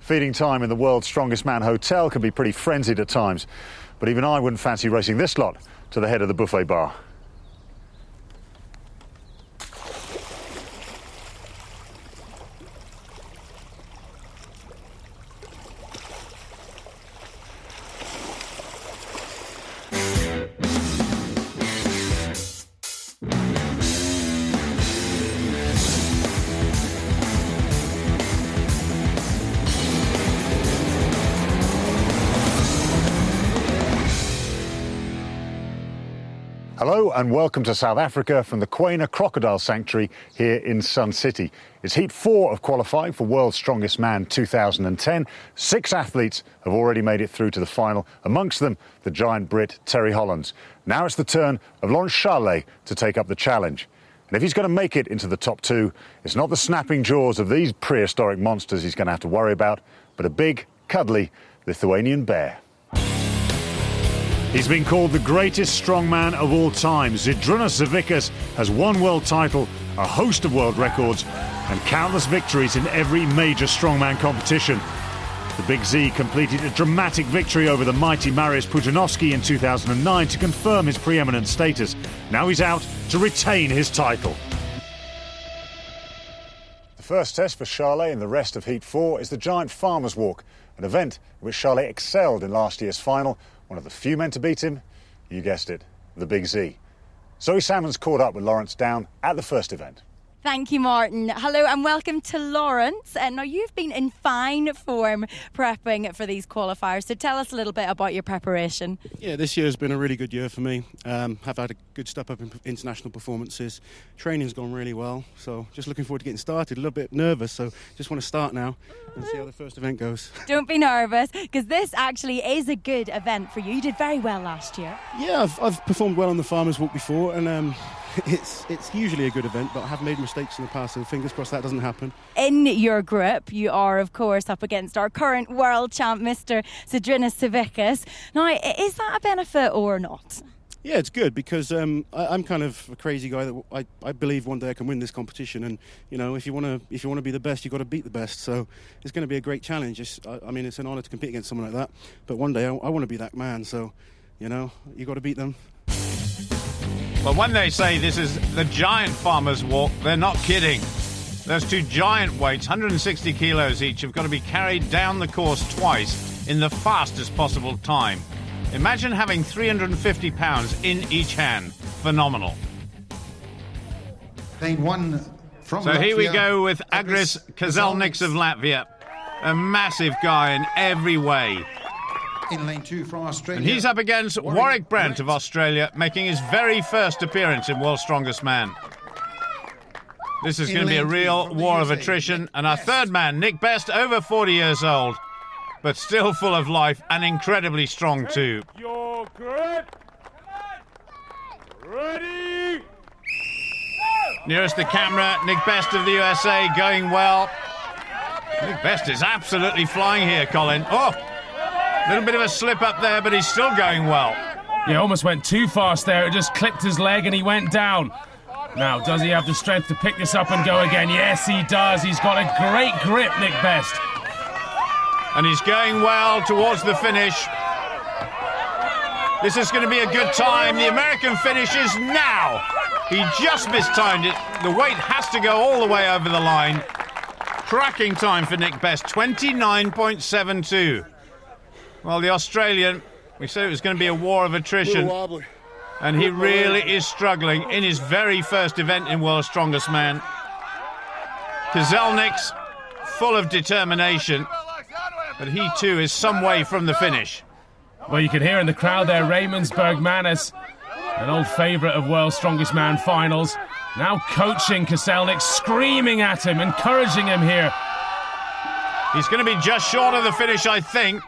Feeding time in the world's strongest man hotel can be pretty frenzied at times, but even I wouldn't fancy racing this lot to the head of the buffet bar. Hello and welcome to South Africa from the Quena Crocodile Sanctuary here in Sun City. It's Heat 4 of qualifying for World's Strongest Man 2010. 6 athletes have already made it through to the final, amongst them the giant Brit Terry Hollands. Now it's the turn of Lawrence Shahlaei to take up the challenge. And if he's going to make it into the top 2, it's not the snapping jaws of these prehistoric monsters he's going to have to worry about, but a big, cuddly Lithuanian bear. He's been called the greatest strongman of all time. Zydrunas Savickas has one world title, a host of world records, and countless victories in every major strongman competition. The Big Z completed a dramatic victory over the mighty Mariusz Pudzianowski in 2009 to confirm his preeminent status. Now he's out to retain his title. The first test for Shahlaei in the rest of Heat 4 is the Giant Farmers Walk, an event in which Shahlaei excelled in last year's final. One of the few men to beat him, you guessed it, the Big Z. Zoe Salmon's caught up with Lawrence down at the first event. Thank you, Martin. Hello and welcome to Lawrence. Now, you've been in fine form prepping for these qualifiers, so tell us a little bit about your preparation. Yeah, this year has been a really good year for me. I've had a good step up in international performances. Training's gone really well, so just looking forward to getting started. A little bit nervous, so just want to start now and see how the first event goes. Don't be nervous, because this actually is a good event for you. You did very well last year. Yeah, I've performed well on the Farmers Walk before, and it's usually a good event, but I have made mistakes in the past, so fingers crossed that doesn't happen. In your group, you are, of course, up against our current world champ, Mr. Zydrunas Savickas. Now, is that a benefit or not? Yeah, it's good because I'm kind of a crazy guy that I believe one day I can win this competition, and you know, if you want to be the best, you've got to beat the best. So it's going to be a great challenge. It's an honour to compete against someone like that. But one day I want to be that man. So, you know, you got to beat them. Well, when they say this is the Giant Farmers Walk, they're not kidding. Those 2 giant weights, 160 kilos each, have got to be carried down the course twice in the fastest possible time. Imagine having 350 pounds in each hand. Phenomenal. Lane 1 from So Latvia. here we go with Agris Kazelniks of Latvia. A massive guy in every way. In lane 2 from Australia. And he's up against Warwick Brent of Australia, making his very first appearance in World's Strongest Man. This is going to be a real war of attrition. And our third man, Nick Best, over 40 years old, but still full of life and incredibly strong too. Your grip. Ready. Nearest the camera, Nick Best of the USA, going well. Nick Best is absolutely flying here, Colin. Oh! A little bit of a slip up there, but he's still going well. Yeah, almost went too fast there. It just clipped his leg and he went down. Now, does he have the strength to pick this up and go again? Yes, he does. He's got a great grip, Nick Best. And he's going well towards the finish. This is going to be a good time. The American finish is now. He just mistimed it. The weight has to go all the way over the line. Cracking time for Nick Best, 29.72. Well, the Australian, we said it was going to be a war of attrition. And he really is struggling in his very first event in World's Strongest Man. Kazelniks, full of determination, but he too is some way from the finish. Well, you can hear in the crowd there, Raymonsberg Manus, an old favourite of World's Strongest Man finals, now coaching Kazelniks, screaming at him, encouraging him here. He's going to be just short of the finish, I think.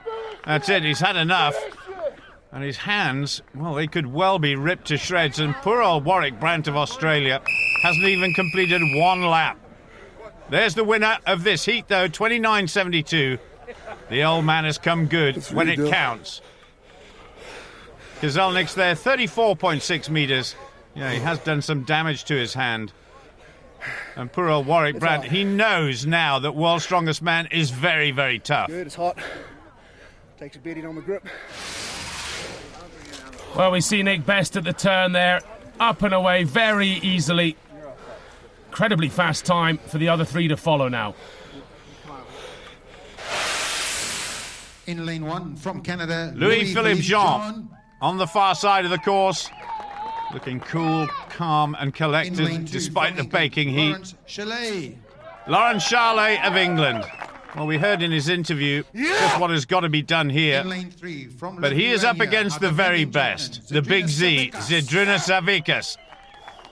That's it, he's had enough. And his hands, well, they could well be ripped to shreds. And poor old Warwick Brent of Australia hasn't even completed 1 lap. There's the winner of this heat, though, 29.72. The old man has come good when it counts. Kazelniks there, 34.6 metres. Yeah, he has done some damage to his hand. And poor old Warwick Brandt, he knows now that World's Strongest Man is very, very tough. Good, it's hot. Takes a beating on the grip. Well, we see Nick Best at the turn there, up and away very easily. Incredibly fast time for the other three to follow now. In lane 1 from Canada, Louis-Philippe Jean on the far side of the course, looking cool, calm and collected despite the baking heat. Laurence Shahlaei. Laurence Shahlaei of England. Well, we heard in his interview just what has got to be done here. In lane 3 from But he is up Lithuania, against the very best, the Big Z, Zydrunas Savickas.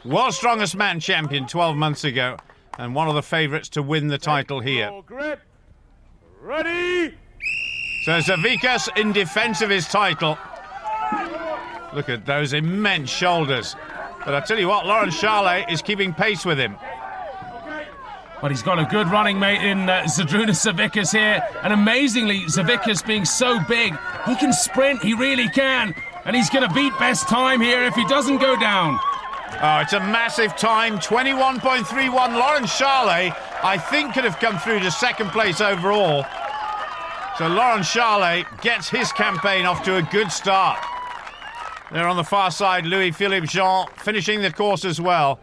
World's Strongest Man champion 12 months ago, and one of the favourites to win the title here. Grip. Ready. So Savickas in defence of his title. Look at those immense shoulders. But I tell you what, Laurence Shahlaei is keeping pace with him. But he's got a good running mate in Zydrunas Savickas here. And amazingly, Savickas being so big, he can sprint, he really can. And he's going to beat best time here if he doesn't go down. Oh, it's a massive time, 21.31. Laurence Shahlaei, I think, could have come through to second place overall. So Laurence Shahlaei gets his campaign off to a good start. There on the far side, Louis-Philippe Jean finishing the course as well.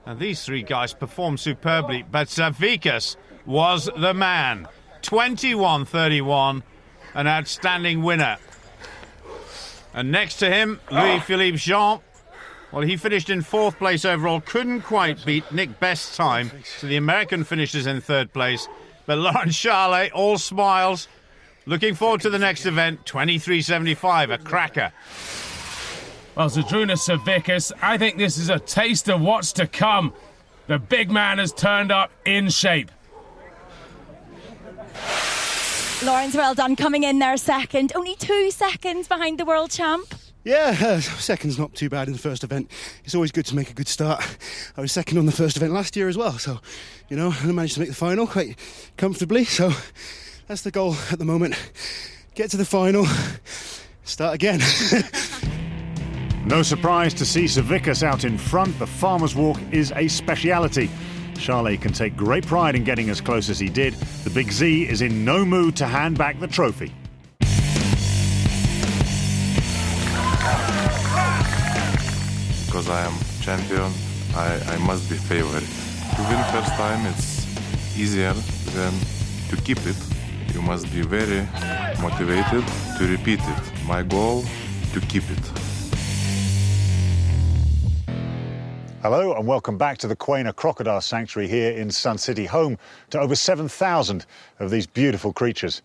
And these three guys performed superbly, but Savickas was the man. 21.31, an outstanding winner. And next to him, Louis-Philippe Jean. Well, he finished in fourth place overall, couldn't quite beat Nick Best's time, so the American finishes in third place. But Laurence Shahlaei, all smiles, looking forward to the next event, 23.75, a cracker. Well, Zydrunas Savickas, I think this is a taste of what's to come. The big man has turned up in shape. Laurence, well done, coming in there second. Only 2 seconds behind the world champ. Yeah, second's not too bad in the first event. It's always good to make a good start. I was second on the first event last year as well, so, you know, I managed to make the final quite comfortably. So that's the goal at the moment. Get to the final, start again. No surprise to see Savickas out in front. The Farmer's Walk is a speciality. Shahlaei can take great pride in getting as close as he did. The Big Z is in no mood to hand back the trophy. Because I am champion, I must be favored. To win first time, it's easier than to keep it. You must be very motivated to repeat it. My goal, to keep it. Hello and welcome back to the Quena Crocodile Sanctuary here in Sun City, home to over 7,000 of these beautiful creatures.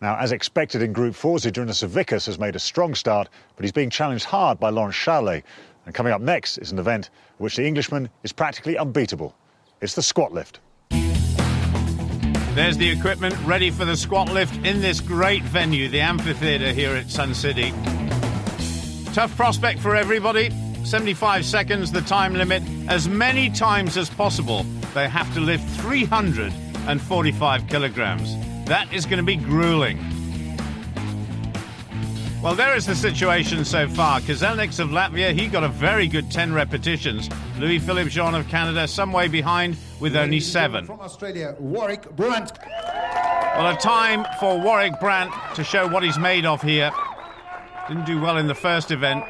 Now, as expected in Group 4, Zydrunas Savickas has made a strong start, but he's being challenged hard by Laurence Shahlaei. And coming up next is an event in which the Englishman is practically unbeatable. It's the squat lift. There's the equipment ready for the squat lift in this great venue, the amphitheatre here at Sun City. Tough prospect for everybody. 75 seconds, the time limit. As many times as possible, they have to lift 345 kilograms. That is going to be grueling. Well, there is the situation so far. Kazelniks of Latvia, he got a very good 10 repetitions. Louis-Philippe Jean of Canada, some way behind with only 7. From Australia, Warwick Brandt. Well, a time for Warwick Brandt to show what he's made of here. Didn't do well in the first event.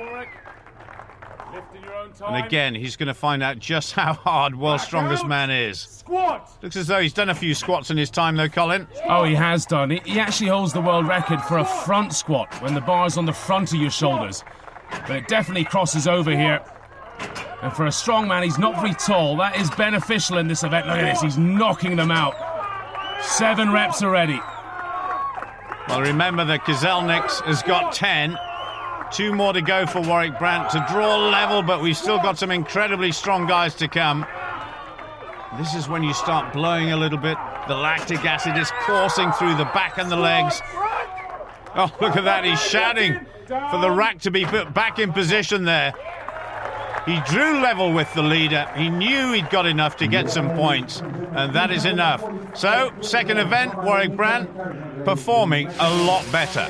And again, he's going to find out just how hard World's Strongest Man is. Squat. Looks as though he's done a few squats in his time, though, Colin. Oh, he has done. He actually holds the world record for a front squat when the bar's on the front of your shoulders. But it definitely crosses over here. And for a strong man, he's not very tall. That is beneficial in this event. Look at this, he's knocking them out. 7 reps already. Well, remember that Kazelniks has got 10. 2 more to go for Warwick Brandt to draw level, but we've still got some incredibly strong guys to come. This is when you start blowing a little bit. The lactic acid is coursing through the back and the legs. Oh, look at that. He's shouting for the rack to be put back in position there. He drew level with the leader. He knew he'd got enough to get some points, and that is enough. So, second event, Warwick Brandt performing a lot better.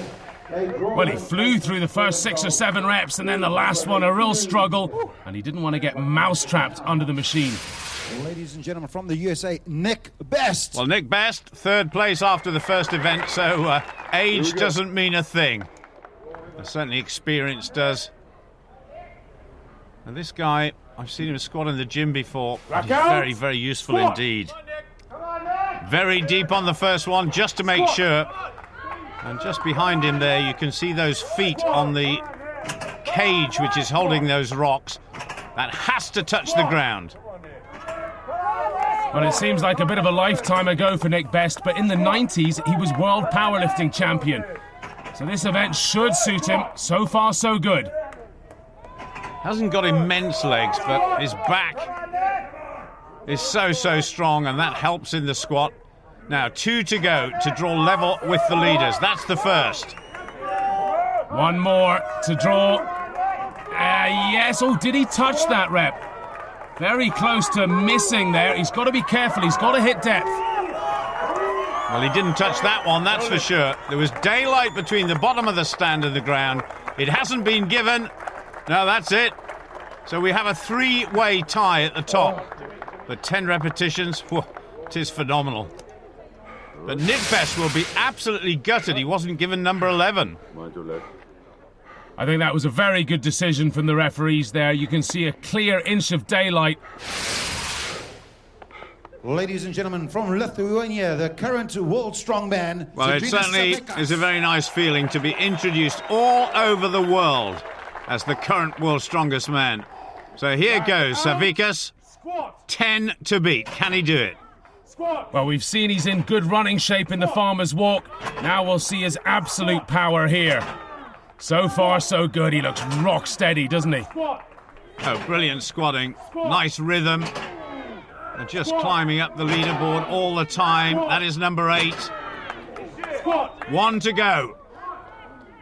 Well, he flew through the first 6 or 7 reps, and then the last one, a real struggle, and he didn't want to get mouse-trapped under the machine. Ladies and gentlemen, from the USA, Nick Best. Well, Nick Best, third place after the first event, so age doesn't mean a thing. Certainly experience does. And this guy, I've seen him squat in the gym before. He's very, very useful indeed. Very deep on the first one, just to make sure. And just behind him there, you can see those feet on the cage which is holding those rocks. That has to touch the ground. Well, it seems like a bit of a lifetime ago for Nick Best, but in the 90s, he was world powerlifting champion. So this event should suit him. So far, so good. Hasn't got immense legs, but his back is so strong, and that helps in the squat. Now, 2 to go to draw level with the leaders. That's the first. One more to draw. Yes. Oh, did he touch that rep? Very close to missing there. He's got to be careful. He's got to hit depth. Well, he didn't touch that one, that's for sure. There was daylight between the bottom of the stand and the ground. It hasn't been given. No, that's it. So we have a 3-way tie at the top. But 10 repetitions, whew, it is phenomenal. But Nick Best will be absolutely gutted he wasn't given number 11. I think that was a very good decision from the referees there. You can see a clear inch of daylight. Ladies and gentlemen, from Lithuania, the current world strongman. Well, it certainly is a very nice feeling to be introduced all over the world as the current world's strongest man. So here goes Savikas, 10 to beat. Can he do it? Well, we've seen he's in good running shape in the Farmer's Walk. Now we'll see his absolute power here. So far, so good. He looks rock steady, doesn't he? Oh, brilliant squatting. Nice rhythm. And just climbing up the leaderboard all the time. That is number 8. 1 to go.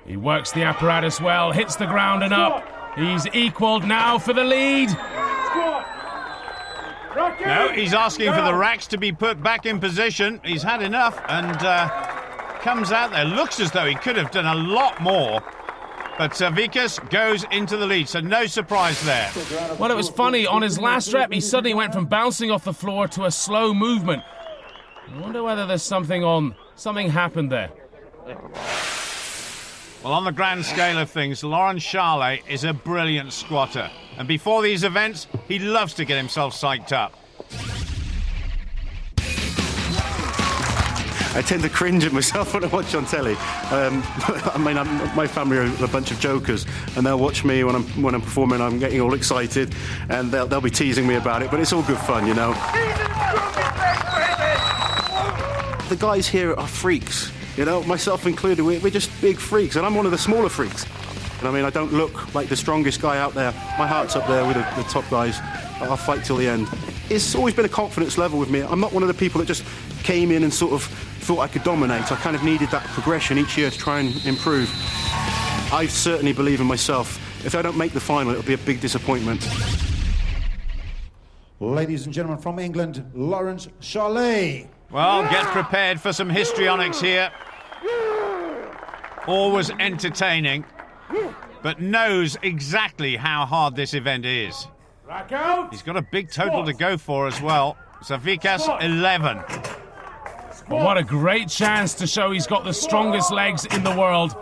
He works the apparatus well, hits the ground and up. He's equalled now for the lead. No, he's asking for the racks to be put back in position. He's had enough and comes out there. Looks as though he could have done a lot more. But Savikas goes into the lead, so no surprise there. Well, it was funny. On his last rep, he suddenly went from bouncing off the floor to a slow movement. I wonder whether there's something happened there. Well, on the grand scale of things, Laurent Charlet is a brilliant squatter. And before these events, he loves to get himself psyched up. I tend to cringe at myself when I watch on telly. I mean, my family are a bunch of jokers, and they'll watch me when I'm performing. I'm getting all excited, and they'll be teasing me about it. But it's all good fun, you know. The guys here are freaks, you know, myself included. We're just big freaks, and I'm one of the smaller freaks. And I mean, I don't look like the strongest guy out there. My heart's up there with the top guys. I'll fight till the end. It's always been a confidence level with me. I'm not one of the people that just came in and sort of thought I could dominate. I kind of needed that progression each year to try and improve. I certainly believe in myself. If I don't make the final, it'll be a big disappointment. Ladies and gentlemen, from England, Laurent Charlet. Well, get prepared for some histrionics here. Always entertaining, but knows exactly how hard this event is. He's got a big total to go for as well. Savikas, 11. But what a great chance to show he's got the strongest legs in the world.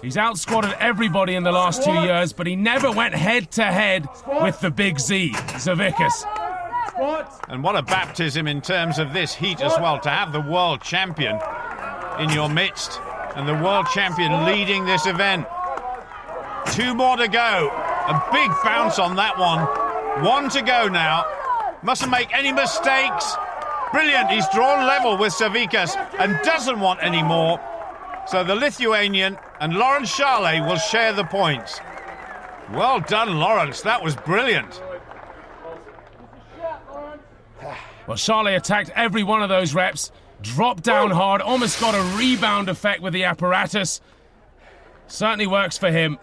He's out-squatted everybody in the last 2 years, but he never went head-to-head with the big Z, Savikas. And what a baptism in terms of this heat as well, to have the world champion in your midst and the world champion leading this event. 2 more to go. A big bounce on that one. 1 to go now. Mustn't make any mistakes. Brilliant. He's drawn level with Savikas and doesn't want any more. So the Lithuanian and Laurent Charlet will share the points. Well done, Lawrence. That was brilliant. Well, Charlet attacked every one of those reps, dropped down hard, almost got a rebound effect with the apparatus. Certainly works for him,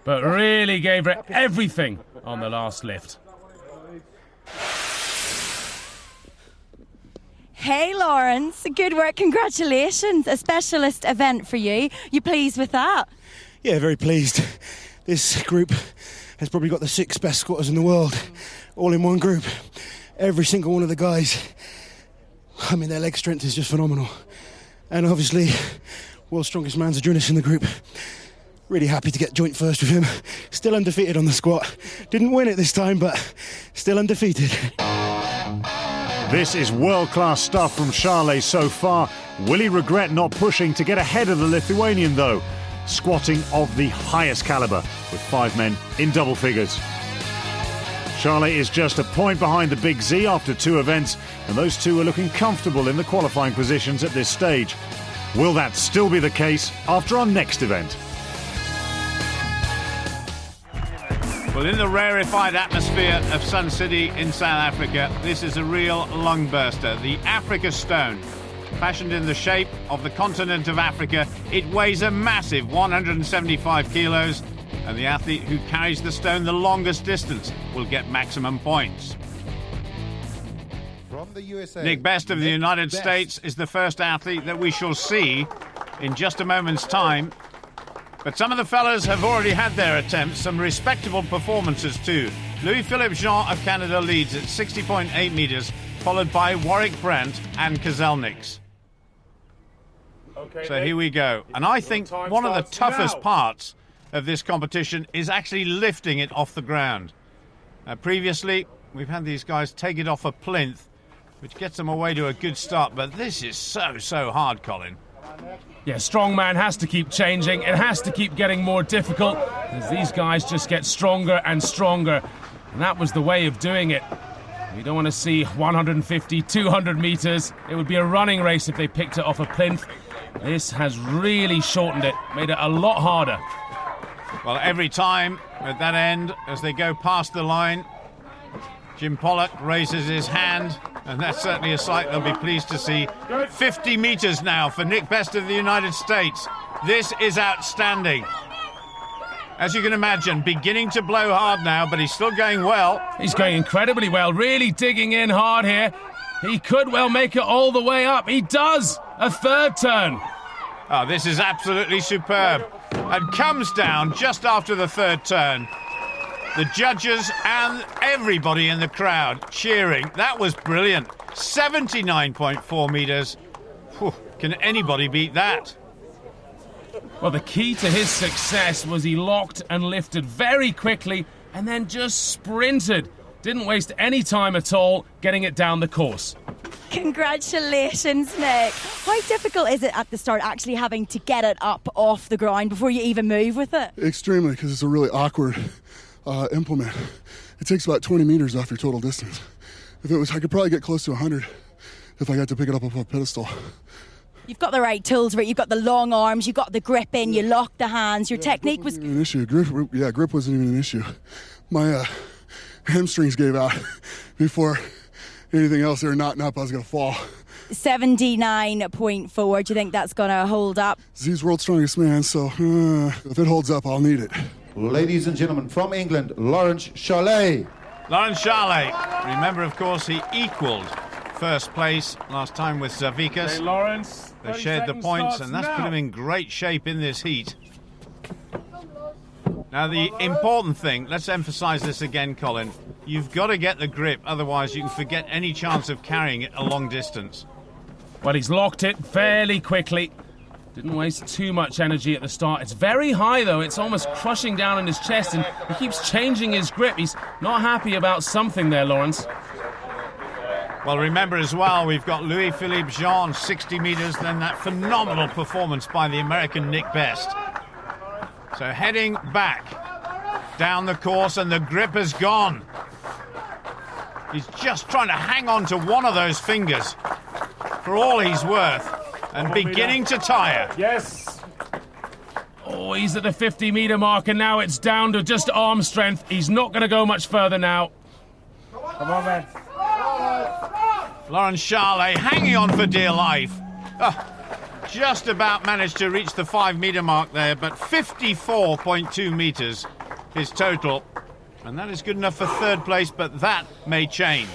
but really gave it everything on the last lift. Hey, Lawrence, good work. Congratulations. A specialist event for you. You pleased with that? Yeah, very pleased. This group has probably got the 6 best squatters in the world, all in one group. Every single one of the guys, I mean, their leg strength is just phenomenal. And obviously, world's strongest man's Adrinis in the group. Really happy to get joint first with him. Still undefeated on the squat. Didn't win it this time, but still undefeated. This is world-class stuff from Charlet so far. Will he regret not pushing to get ahead of the Lithuanian, though? Squatting of the highest calibre, with 5 men in double figures. Charlet is just a point behind the Big Z after 2 events, and those two are looking comfortable in the qualifying positions at this stage. Will that still be the case after our next event? Well, in the rarefied atmosphere of Sun City in South Africa, this is a real lung burster. The Africa Stone, fashioned in the shape of the continent of Africa, it weighs a massive 175 kilos, and the athlete who carries the stone the longest distance will get maximum points. From the USA, Nick Best of the United States is the first athlete that we shall see in just a moment's time. But some of the fellas have already had their attempts, some respectable performances too. Louis-Philippe Jean of Canada leads at 60.8 metres, followed by Warwick Brent and Kozelniks. Okay, So here we go. And I think one of the toughest parts of this competition is actually lifting it off the ground. Previously, we've had these guys take it off a plinth, which gets them away to a good start, but this is so hard, Colin. Yeah, strongman has to keep changing. It has to keep getting more difficult as these guys just get stronger and stronger. And that was the way of doing it. We don't want to see 150, 200 metres. It would be a running race if they picked it off a plinth. This has really shortened it, made it a lot harder. Well, every time at that end, as they go past the line, Jim Pollock raises his hand, and that's certainly a sight they'll be pleased to see. 50 metres now for Nick Best of the United States. This is outstanding. As you can imagine, beginning to blow hard now, but he's still going well. He's going incredibly well, really digging in hard here. He could well make it all the way up. He does! A 3rd turn. Oh, this is absolutely superb. And comes down just after the 3rd turn. The judges and everybody in the crowd cheering. That was brilliant. 79.4 metres. Whew, can anybody beat that? Well, the key to his success was he locked and lifted very quickly and then just sprinted. Didn't waste any time at all getting it down the course. Congratulations, Nick. How difficult is it at the start actually having to get it up off the ground before you even move with it? Extremely, because it's a really awkward implement. It takes about 20 meters off your total distance. If it was, I could probably get close to 100 if I got to pick it up off a pedestal. You've got the right tools for it. You've got the long arms, you've got the grip in, you lock the hands. Your technique was an issue. Grip wasn't even an issue. My hamstrings gave out before anything else. They were knotting up. I was going to fall. 79.4. Do you think that's going to hold up? Z's world's strongest man, so if it holds up, I'll need it. Ladies and gentlemen, from England, Lawrence Charlet. Lawrence Charlet. Remember, of course, he equalled first place last time with Zavikas. Hey, Lawrence. They shared the points, and that's put him in great shape in this heat. Now, the important thing, let's emphasise this again, Colin. You've got to get the grip, otherwise you can forget any chance of carrying it a long distance. Well, he's locked it fairly quickly. Didn't waste too much energy at the start. It's very high, though. It's almost crushing down in his chest, and he keeps changing his grip. He's not happy about something there, Lawrence. Well, remember as well, we've got Louis-Philippe Jean, 60 metres, then that phenomenal performance by the American Nick Best. So heading back down the course, and the grip has gone. He's just trying to hang on to one of those fingers for all he's worth, and beginning to tire. Yes. Oh, he's at the 50-metre mark, and now it's down to just arm strength. He's not going to go much further now. Come on, man. Lawrence Charlet hanging on for dear life. Just about managed to reach the 5-metre mark there, but 54.2 metres his total. And that is good enough for 3rd place, but that may change.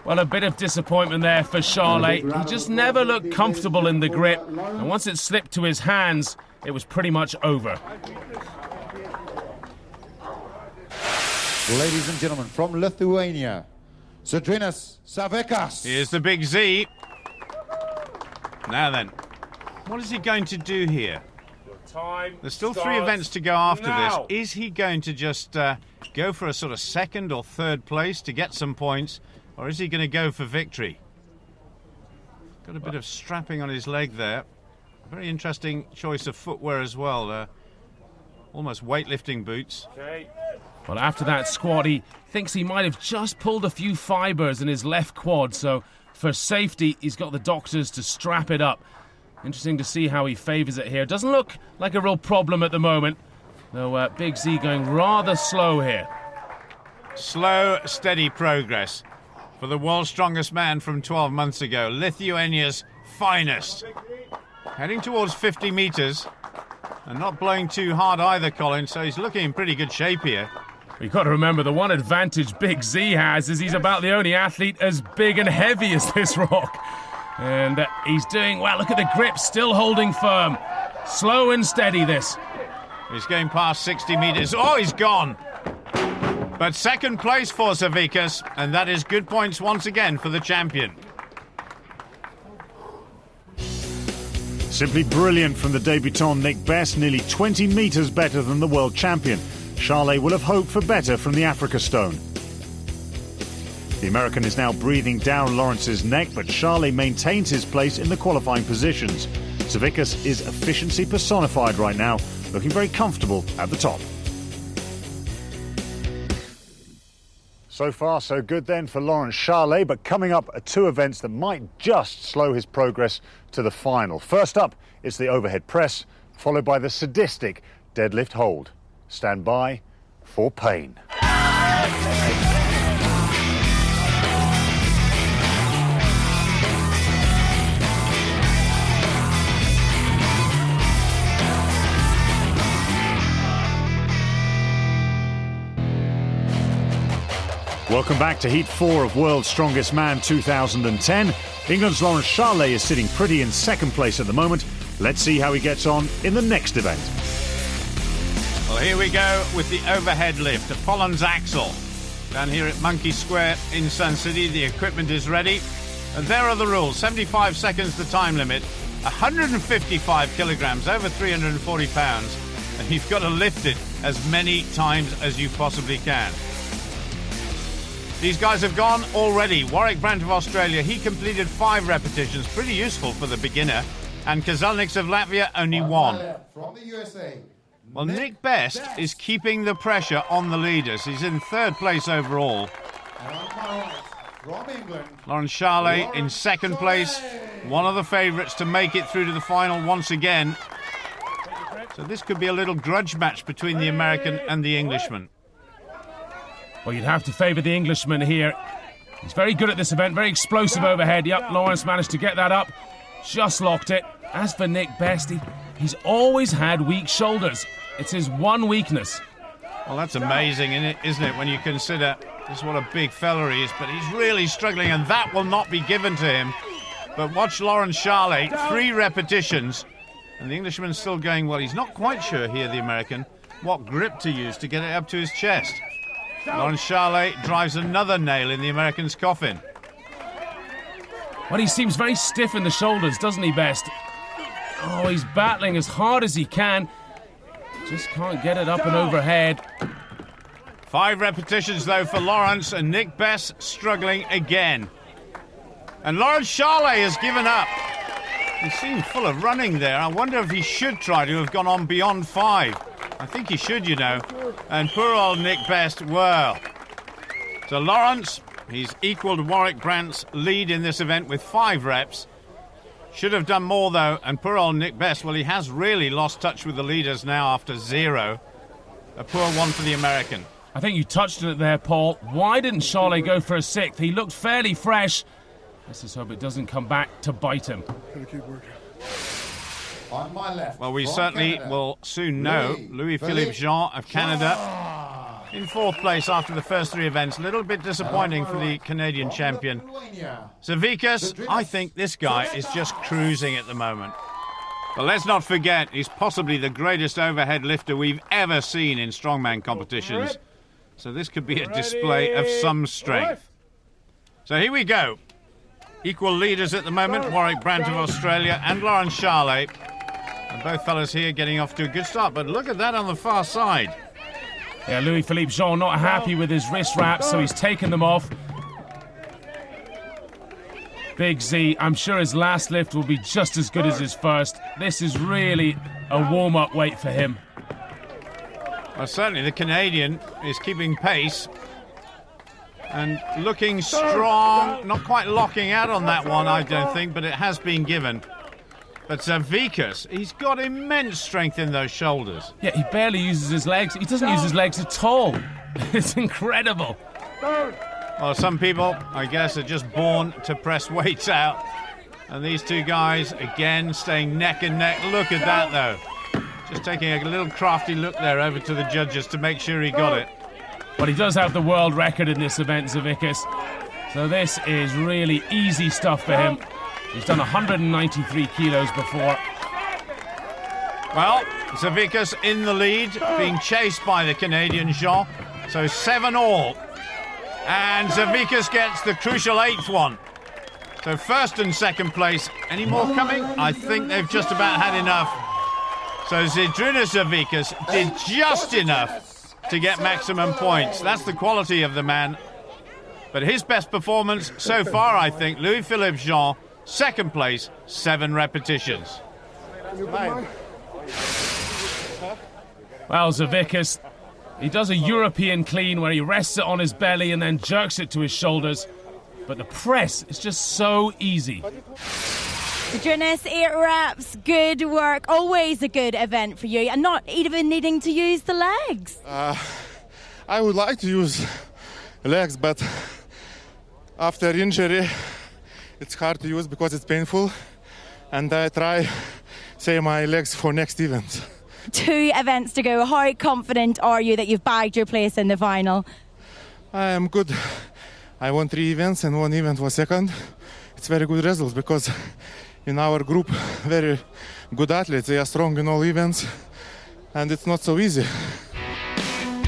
Well, a bit of disappointment there for Charlet. He just never looked comfortable in the grip. And once it slipped to his hands, it was pretty much over. Ladies and gentlemen, from Lithuania, Zydrunas Savikas. Here's the big Z. Now then, what is he going to do here? There's still 3 events to go after this. Is he going to just go for a sort of second or third place to get some points, or is he going to go for victory? Got a bit of strapping on his leg there. Very interesting choice of footwear as well. Almost weightlifting boots. Well, after that squat, he thinks he might have just pulled a few fibres in his left quad, so for safety, he's got the doctors to strap it up. Interesting to see how he favours it here. Doesn't look like a real problem at the moment, though Big Z going rather slow here. Slow, steady progress for the world's strongest man from 12 months ago, Lithuania's finest. Heading towards 50 metres, and not blowing too hard either, Colin, so he's looking in pretty good shape here. You've got to remember, the one advantage Big Z has is he's about the only athlete as big and heavy as this rock. And he's doing well. Look at the grip, still holding firm. Slow and steady, this. He's going past 60 metres. Oh, he's gone. But second place for Savikas, and that is good points once again for the champion. Simply brilliant from the debutant Nick Best, nearly 20 metres better than the world champion. Charlet will have hoped for better from the Africa stone. The American is now breathing down Lawrence's neck, but Charlet maintains his place in the qualifying positions. Savikas is efficiency personified right now, looking very comfortable at the top. So far, so good then for Lawrence Charlet, but coming up are 2 events that might just slow his progress to the final. First up, it's the overhead press, followed by the sadistic deadlift hold. Stand by for pain. Welcome back to Heat 4 of World's Strongest Man 2010. England's Lawrence Charlet is sitting pretty in second place at the moment. Let's see how he gets on in the next event. Well, here we go with the overhead lift, Apollon's Axel. Down here at Monkey Square in Sun City, the equipment is ready. And there are the rules. 75 seconds the time limit, 155 kilograms, over 340 pounds. And you've got to lift it as many times as you possibly can. These guys have gone already. Warwick Brandt of Australia, he completed 5 repetitions, pretty useful for the beginner. And Kazelniks of Latvia, only 1. From the USA. Well, Nick Best is keeping the pressure on the leaders. He's in 3rd place overall. And on my right, from England, Lawrence Charlet in 2nd place. One of the favourites to make it through to the final once again. So this could be a little grudge match between the American and the Englishman. Well, you'd have to favour the Englishman here. He's very good at this event, very explosive overhead. Yep, Lawrence managed to get that up, just locked it. As for Nick Best, he's always had weak shoulders. It's his one weakness. Well, that's amazing, isn't it, when you consider just what a big fella he is. But he's really struggling, and that will not be given to him. But watch Lawrence Charlet, 3 repetitions. And the Englishman's still going, well, he's not quite sure here, the American, what grip to use to get it up to his chest. Lawrence Charlet drives another nail in the American's coffin. Well, he seems very stiff in the shoulders, doesn't he, Best? Oh, he's battling as hard as he can. Just can't get it up and overhead. 5 repetitions, though, for Lawrence, and Nick Best struggling again. And Lawrence Charlet has given up. He seemed full of running there. I wonder if he should try to have gone on beyond 5. I think he should, you know. And poor old Nick Best, well. So Lawrence, he's equalled Warwick Brandt's lead in this event with 5 reps. Should have done more, though, and poor old Nick Best, well, he has really lost touch with the leaders now after 0. A poor one for the American. I think you touched on it there, Paul. Why didn't Charlet go for a 6th? He looked fairly fresh. Let's just hope it doesn't come back to bite him. Gotta keep working. on my left. Well, we from certainly Canada, will soon know. Louis-Philippe Jean of Canada in 4th place after the first 3 events. A little bit disappointing for the Canadian champion. Savikas, I think this guy is just cruising at the moment. But let's not forget, he's possibly the greatest overhead lifter we've ever seen in strongman competitions. So this could be a display of some strength. So here we go. Equal leaders at the moment, Warwick Brant of Australia and Lawrence Charlet. And both fellas here getting off to a good start. But look at that on the far side. Yeah, Louis-Philippe Jean not happy with his wrist wraps, so he's taken them off. Big Z, I'm sure his last lift will be just as good as his first. This is really a warm-up weight for him. Well, certainly the Canadian is keeping pace and looking strong. Not quite locking out on that one, I don't think, but it has been given. But Zavickas, he's got immense strength in those shoulders. Yeah, he barely uses his legs. He doesn't use his legs at all. It's incredible. Well, some people, I guess, are just born to press weights out. And these two guys, again, staying neck and neck. Look at that, though. Just taking a little crafty look there over to the judges to make sure he got it. But he does have the world record in this event, Zavickas. So this is really easy stuff for him. He's done 193 kilos before. Well, Zavickas in the lead, being chased by the Canadian Jean. So 7-all. And Zavickas gets the crucial 8th one. So first and second place. Any more coming? I think they've just about had enough. So Zydrunas Zavickas did just enough to get maximum points. That's the quality of the man. But his best performance so far, I think, Louis-Philippe Jean, second place, 7 repetitions. Well, Zavickas, he does a European clean where he rests it on his belly and then jerks it to his shoulders. But the press is just so easy. Zydrunas, 8 reps, good work. Always a good event for you, and not even needing to use the legs. I would like to use legs, but after injury, it's hard to use because it's painful. And I try save my legs for next event. 2 events to go. How confident are you that you've bagged your place in the final? I am good. I won 3 events and 1 event was second. It's very good results because in our group, very good athletes. They are strong in all events and it's not so easy.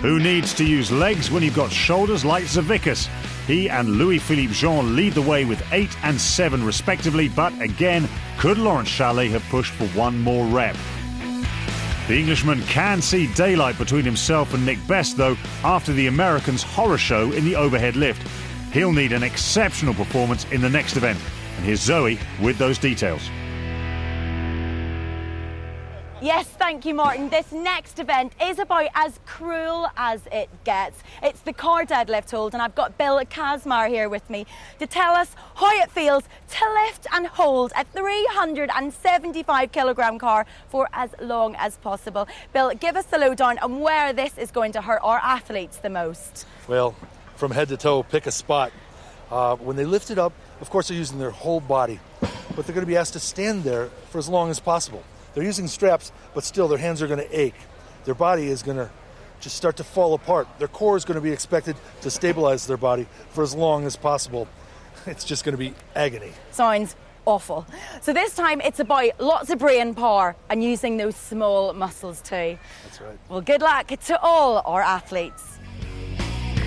Who needs to use legs when you've got shoulders like Zavickas? He and Louis-Philippe Jean lead the way with 8 and 7 respectively, but again, could Lawrence Charlet have pushed for 1 more rep? The Englishman can see daylight between himself and Nick Best, though, after the American's horror show in the overhead lift. He'll need an exceptional performance in the next event. And here's Zoe with those details. Yes, thank you, Martin. This next event is about as cruel as it gets. It's the car deadlift hold, and I've got Bill Kazmaier here with me to tell us how it feels to lift and hold a 375 kilogram car for as long as possible. Bill, give us the lowdown on where this is going to hurt our athletes the most. Well, from head to toe, pick a spot. When they lift it up, of course they're using their whole body, but they're going to be asked to stand there for as long as possible. They're using straps, but still their hands are going to ache. Their body is going to just start to fall apart. Their core is going to be expected to stabilize their body for as long as possible. It's just going to be agony. Sounds awful. So this time it's about lots of brain power and using those small muscles too. That's right. Well, good luck to all our athletes.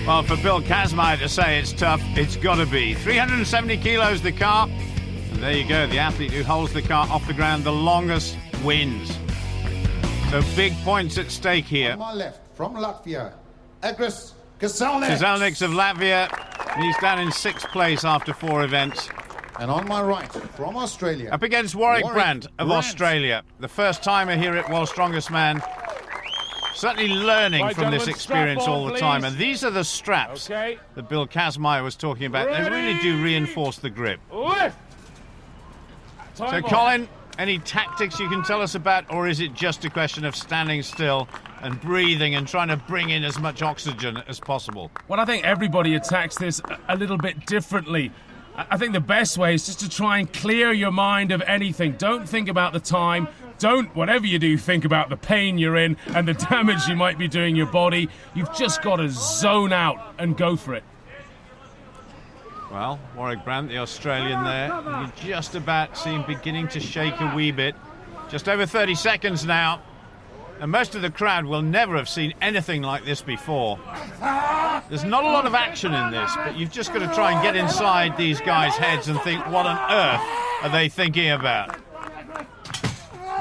Well, for Bill Kazmaier to say it's tough, it's got to be. 370 kilos the car. And there you go, the athlete who holds the car off the ground the longest wins. So big points at stake here. On my left, from Latvia, Egris Kazelniks. Kazelniks of Latvia. He's down in 6th place after 4 events. And on my right, from Australia. Up against Warwick Brant of Australia. The first timer here at World's Strongest Man. Certainly learning from this experience all the time. And these are the straps that Bill Kazmaier was talking about. They really do reinforce the grip. So, Colin, any tactics you can tell us about, or is it just a question of standing still and breathing and trying to bring in as much oxygen as possible? Well, I think everybody attacks this a little bit differently. I think the best way is just to try and clear your mind of anything. Don't think about the time. Don't, whatever you do, think about the pain you're in and the damage you might be doing your body. You've just got to zone out and go for it. Well, Warwick Brant, the Australian there, you just about see him beginning to shake a wee bit. Just over 30 seconds now. And most of the crowd will never have seen anything like this before. There's not a lot of action in this, but you've just got to try and get inside these guys' heads and think, what on earth are they thinking about?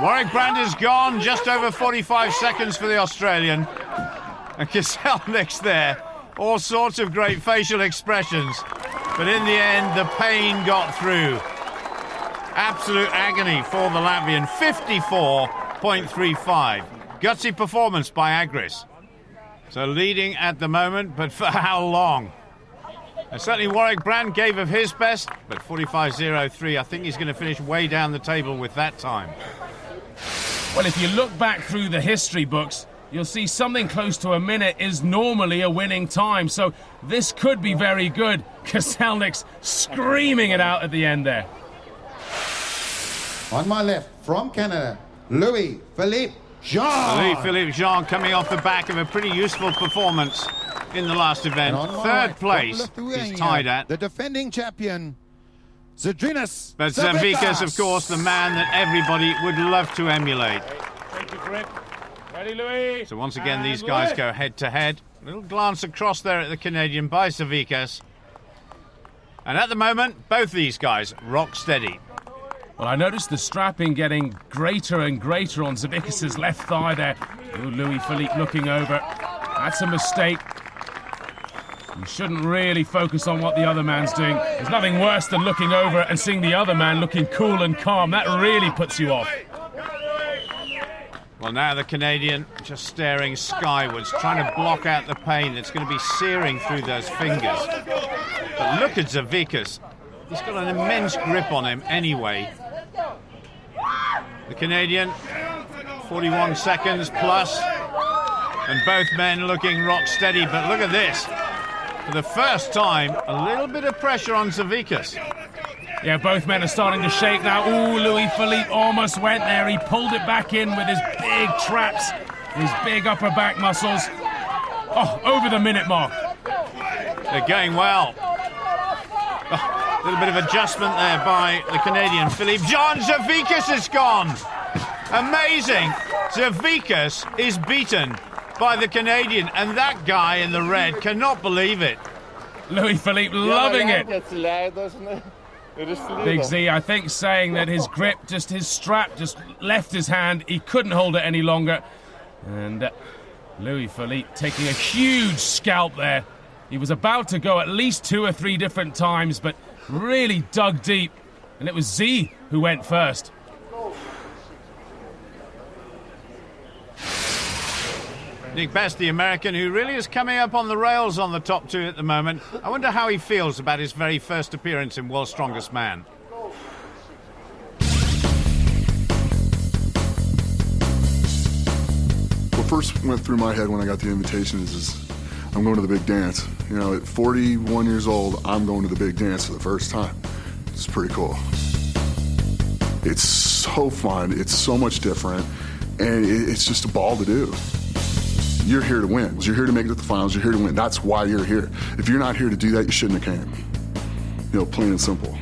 Warwick Brand is gone, just over 45 seconds for the Australian. And Koselnik's there. All sorts of great facial expressions. But in the end, the pain got through. Absolute agony for the Latvian. 54.35. Gutsy performance by Agris. So leading at the moment, but for how long? And certainly Warwick Brand gave of his best, but 45.03, I think he's going to finish way down the table with that time. Well, if you look back through the history books, you'll see something close to a minute is normally a winning time. So this could be very good. Koselnik's screaming it out at the end there. On my left, from Canada, Louis-Philippe Jean. Louis-Philippe Jean coming off the back of a pretty useful performance in the last event. Third place he's tied at. The defending champion, Zydrunas But Zavikas, of course, the man that everybody would love to emulate. Thank you, Grip. Ready, Louis? So once again, these guys go head-to-head. A little glance across there at the Canadian by Zavikas. And at the moment, both these guys rock steady. Well, I noticed the strapping getting greater and greater on Zavikas' left thigh there. Ooh, Louis-Philippe looking over. That's a mistake. You shouldn't really focus on what the other man's doing. There's nothing worse than looking over and seeing the other man looking cool and calm. That really puts you off. Well, now the Canadian just staring skywards, trying to block out the pain that's going to be searing through those fingers. But look at Zavikas. He's got an immense grip on him anyway. The Canadian, 41 seconds plus, and both men looking rock steady. But look at this. For the first time, a little bit of pressure on Zavikas. Yeah, both men are starting to shake now. Ooh, Louis-Philippe almost went there. He pulled it back in with his big traps, his big upper back muscles. Oh, over the minute mark. They're going well. A little bit of adjustment there by the Canadian. Philippe Jean. Zavikas is gone. Amazing. Zavikas is beaten by the Canadian, and that guy in the red cannot believe it. Louis-Philippe loving it. Big Z, I think, saying that his grip, just his strap, just left his hand. He couldn't hold it any longer. And Louis-Philippe taking a huge scalp there. He was about to go at least 2 or 3 different times, but really dug deep. And it was Z who went first. Nick Best, the American, who really is coming up on the rails on the top 2 at the moment. I wonder how he feels about his very first appearance in World's Strongest Man. What first went through my head when I got the invitation is I'm going to the big dance. You know, at 41 years old, I'm going to the big dance for the first time. It's pretty cool. It's so fun. It's so much different. And it's just a ball to do. You're here to win. You're here to make it to the finals. You're here to win. That's why you're here. If you're not here to do that, you shouldn't have came. You know, plain and simple.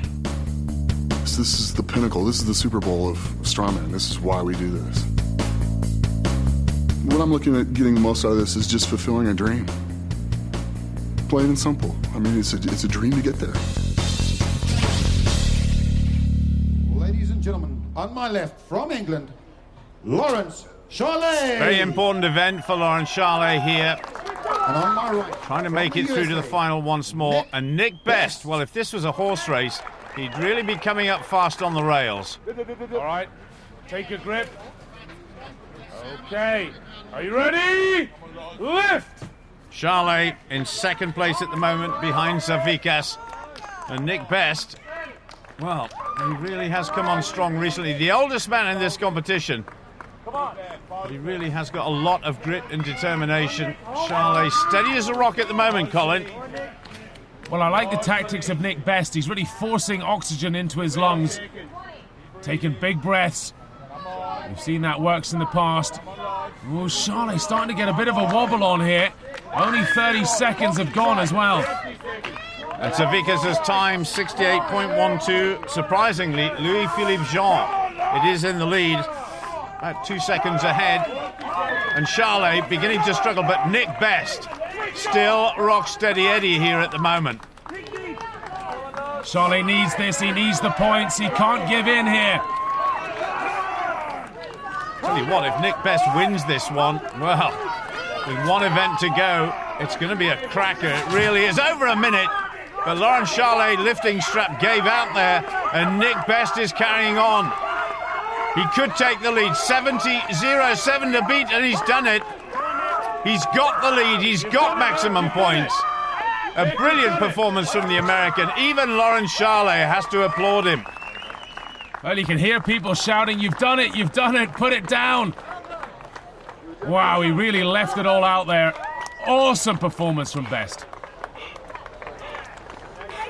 This is the pinnacle. This is the Super Bowl of strongman. This is why we do this. What I'm looking at getting the most out of this is just fulfilling a dream. Plain and simple. I mean, it's a dream to get there. Ladies and gentlemen, on my left, from England, Lawrence Charlet. Very important event for Lawrence Charlet here. And on my right, trying to make it through to the final once more. And Nick Best, well, if this was a horse race, he'd really be coming up fast on the rails. All right, take your grip. Okay, are you ready? Lift! Charlet in second place at the moment behind Zavikas. And Nick Best, well, he really has come on strong recently. The oldest man in this competition. He really has got a lot of grit and determination. Charlet steady as a rock at the moment, Colin. Well, I like the tactics of Nick Best. He's really forcing oxygen into his lungs, taking big breaths. We've seen that works in the past. Oh, Charlet starting to get a bit of a wobble on here. Only 30 seconds have gone as well. And Zavikas' time, 68.12. Surprisingly, Louis-Philippe Jean, it is in the lead. About 2 seconds ahead. And Charlet beginning to struggle, but Nick Best still rock steady Eddie here at the moment. Charlet needs this, he needs the points, he can't give in here. Tell you what, if Nick Best wins this one, well, with one event to go, it's going to be a cracker. It really is. Over a minute, but Laurent Charlet lifting strap gave out there, and Nick Best is carrying on. He could take the lead. 70.07 to beat, and he's done it. He's got the lead. He's got maximum points. A brilliant performance from the American. Even Laurent Charlet has to applaud him. Well, you can hear people shouting, you've done it, put it down. Wow, he really left it all out there. Awesome performance from Best.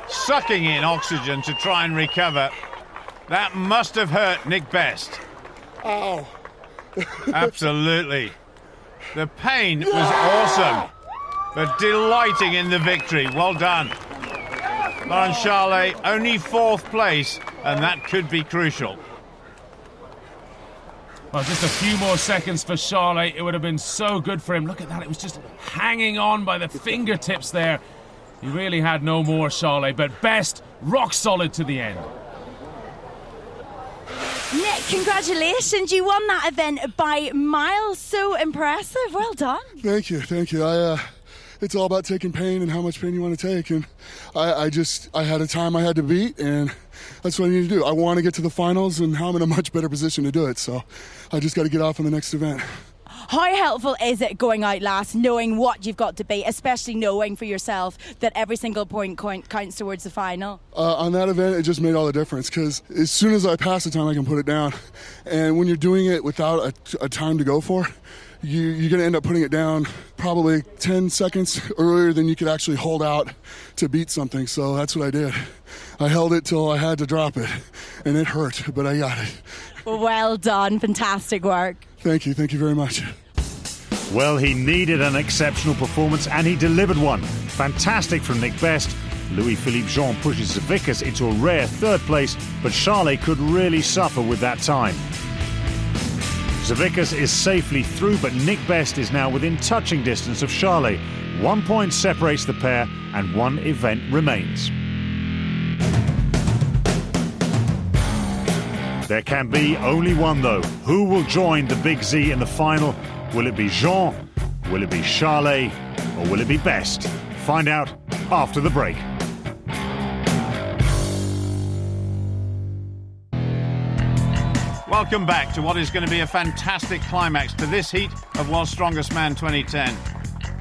Sucking in oxygen to try and recover. That must have hurt Nick Best. Ow. Absolutely. The pain was awesome, but delighting in the victory. Well done. Laurent Charlet, only 4th place, and that could be crucial. Well, just a few more seconds for Charlet. It would have been so good for him. Look at that, it was just hanging on by the fingertips there. He really had no more, Charlet, but Best, rock solid to the end. Nick, congratulations. You won that event by miles. So impressive. Well done. Thank you. It's all about taking pain and how much pain you want to take. And I had a time I had to beat, and that's what I need to do. I want to get to the finals, and I'm in a much better position to do it. So I just got to get off on the next event. How helpful is it going out last, knowing what you've got to beat, especially knowing for yourself that every single point counts towards the final? On that event, it just made all the difference, because as soon as I pass the time, I can put it down. And when you're doing it without a time to go for, you're going to end up putting it down probably 10 seconds earlier than you could actually hold out to beat something. So that's what I did. I held it till I had to drop it, and it hurt, but I got it. Well done. Fantastic work. Thank you very much. Well, he needed an exceptional performance, and he delivered one. Fantastic from Nick Best. Louis-Philippe Jean pushes Savickas into a rare 3rd place, but Charlet could really suffer with that time. Savickas is safely through, but Nick Best is now within touching distance of Charlet. 1 point separates the pair, and 1 event remains. There can be only one, though. Who will join the Big Z in the final? Will it be Jean? Will it be Charlet? Or will it be Best? Find out after the break. Welcome back to what is going to be a fantastic climax to this heat of World's Strongest Man 2010.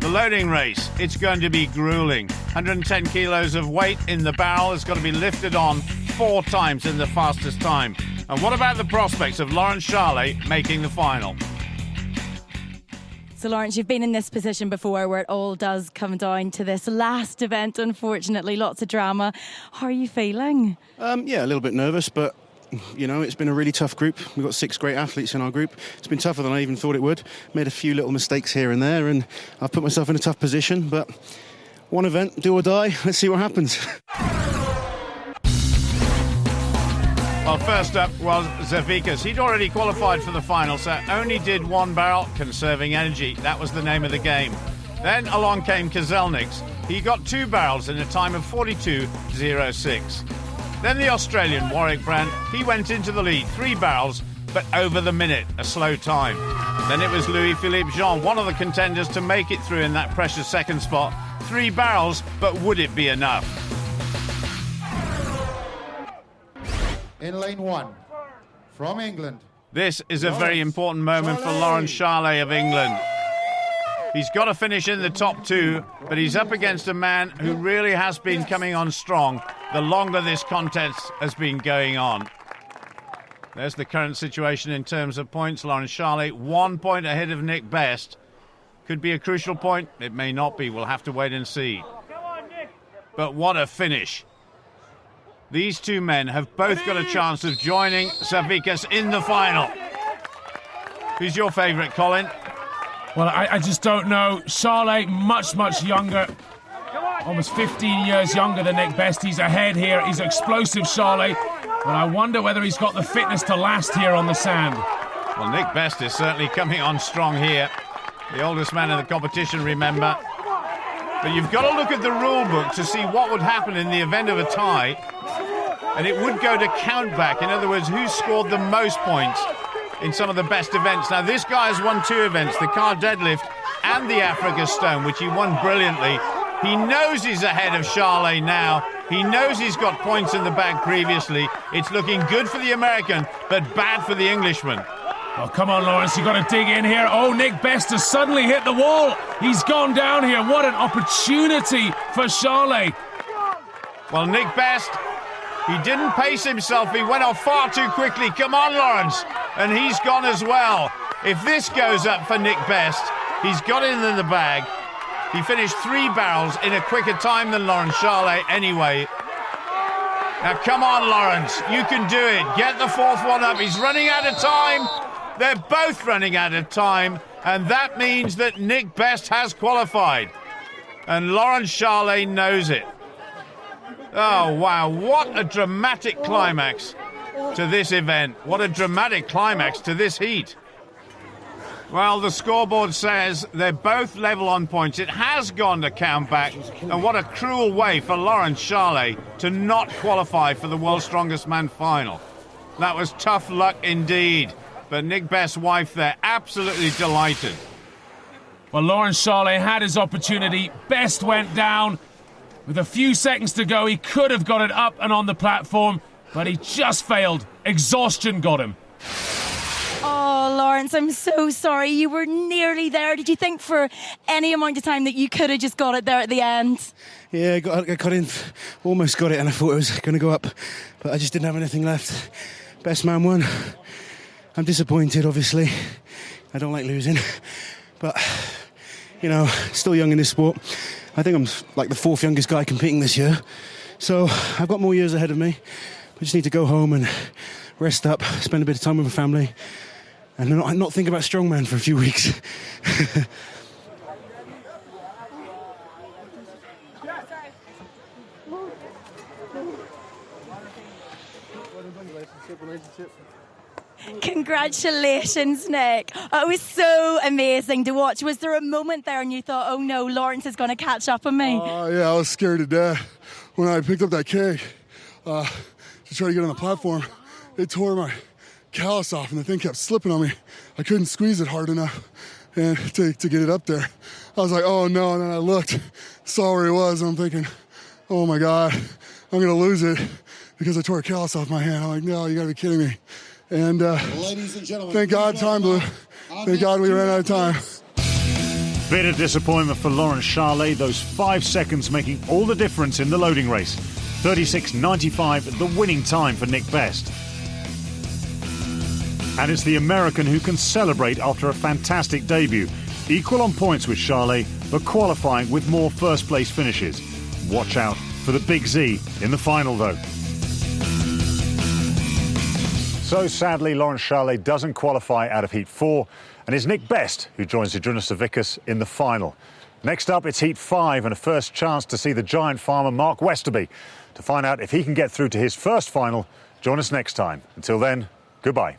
The loading race, it's going to be grueling. 110 kilos of weight in the barrel has got to be lifted on 4 times in the fastest time. And what about the prospects of Laurent Charlet making the final? So, Laurent, you've been in this position before where it all does come down to this last event, unfortunately. Lots of drama. How are you feeling? Yeah, a little bit nervous, but you know, it's been a really tough group. We've got 6 great athletes in our group. It's been tougher than I even thought it would. Made a few little mistakes here and there, and I've put myself in a tough position, but one event, do or die. Let's see what happens. Well, first up was Savickas. He'd already qualified for the final, so only did 1 barrel, conserving energy. That was the name of the game. Then along came Kozelniks. He got 2 barrels in a time of 42.06. Then the Australian, Warwick Brand, he went into the lead, 3 barrels, but over the minute, a slow time. Then it was Louis-Philippe Jean, one of the contenders to make it through in that precious 2nd spot. 3 barrels, but would it be enough? In lane 1, from England. This is a very important moment for Laurent Charlet of England. He's got to finish in the top 2, but he's up against a man who really has been coming on strong the longer this contest has been going on. There's the current situation in terms of points. Laurent Charlet 1 point ahead of Nick Best. Could be a crucial point. It may not be. We'll have to wait and see. But what a finish. These 2 men have both got a chance of joining Savickas in the final. Who's your favourite, Colin? Well, I just don't know. Charlet, much younger. Almost 15 years younger than Nick Best. He's ahead here. He's explosive, Charlet. But I wonder whether he's got the fitness to last here on the sand. Well, Nick Best is certainly coming on strong here. The oldest man in the competition, remember. But you've got to look at the rule book to see what would happen in the event of a tie. And it would go to count back. In other words, who scored the most points in some of the best events. Now, this guy has won 2 events, the car deadlift and the Africa Stone, which he won brilliantly. He knows he's ahead of Charlet now. He knows he's got points in the bag previously. It's looking good for the American, but bad for the Englishman. Oh, come on, Lawrence, you've got to dig in here. Oh, Nick Best has suddenly hit the wall. He's gone down here. What an opportunity for Charlet. Well, Nick Best, he didn't pace himself. He went off far too quickly. Come on, Lawrence. And he's gone as well. If this goes up for Nick Best, he's got it in the bag. He finished 3 barrels in a quicker time than Lawrence Charlet anyway. Now, come on, Lawrence. You can do it. Get the 4th one up. He's running out of time. They're both running out of time. And that means that Nick Best has qualified. And Lawrence Charlet knows it. Oh, wow. What a dramatic climax to this event. What a dramatic climax to this heat. Well, the scoreboard says they're both level on points. It has gone to count back. And what a cruel way for Lawrence Charlet to not qualify for the World's Strongest Man final. That was tough luck indeed. But Nick Best's wife there, absolutely delighted. Well, Lawrence Charlet had his opportunity. Best went down. With a few seconds to go, he could have got it up and on the platform, but he just failed. Exhaustion got him. Oh, Lawrence, I'm so sorry. You were nearly there. Did you think for any amount of time that you could have just got it there at the end? Yeah, I got in, almost got it, and I thought it was going to go up, but I just didn't have anything left. Best man won. I'm disappointed, obviously. I don't like losing, but, you know, still young in this sport. I think I'm like the 4th youngest guy competing this year, so I've got more years ahead of me. I just need to go home and rest up, spend a bit of time with my family, and not think about strongman for a few weeks. Congratulations, Nick. Oh, it was so amazing to watch. Was there a moment there and you thought, oh no, Lawrence is going to catch up on me? Yeah, I was scared to death. When I picked up that keg to try to get on the platform, it tore my callus off and the thing kept slipping on me. I couldn't squeeze it hard enough and to get it up there. I was like, oh no, and then I looked, saw where it was, and I'm thinking, oh my God, I'm going to lose it because I tore a callus off my hand. I'm like, no, you got to be kidding me. And Ladies and gentlemen, thank God time blew. Thank God we ran out of time. Bit of disappointment for Lawrence Charlet, those 5 seconds making all the difference in the loading race. 36.95, the winning time for Nick Best. And it's the American who can celebrate after a fantastic debut. Equal on points with Charlet, but qualifying with more first-place finishes. Watch out for the Big Z in the final, though. So sadly, Lawrence Charlet doesn't qualify out of Heat 4, and it's Nick Best who joins Zydrunas Savickas in the final. Next up, it's Heat 5 and a first chance to see the giant farmer Mark Westerby. To find out if he can get through to his first final, join us next time. Until then, goodbye.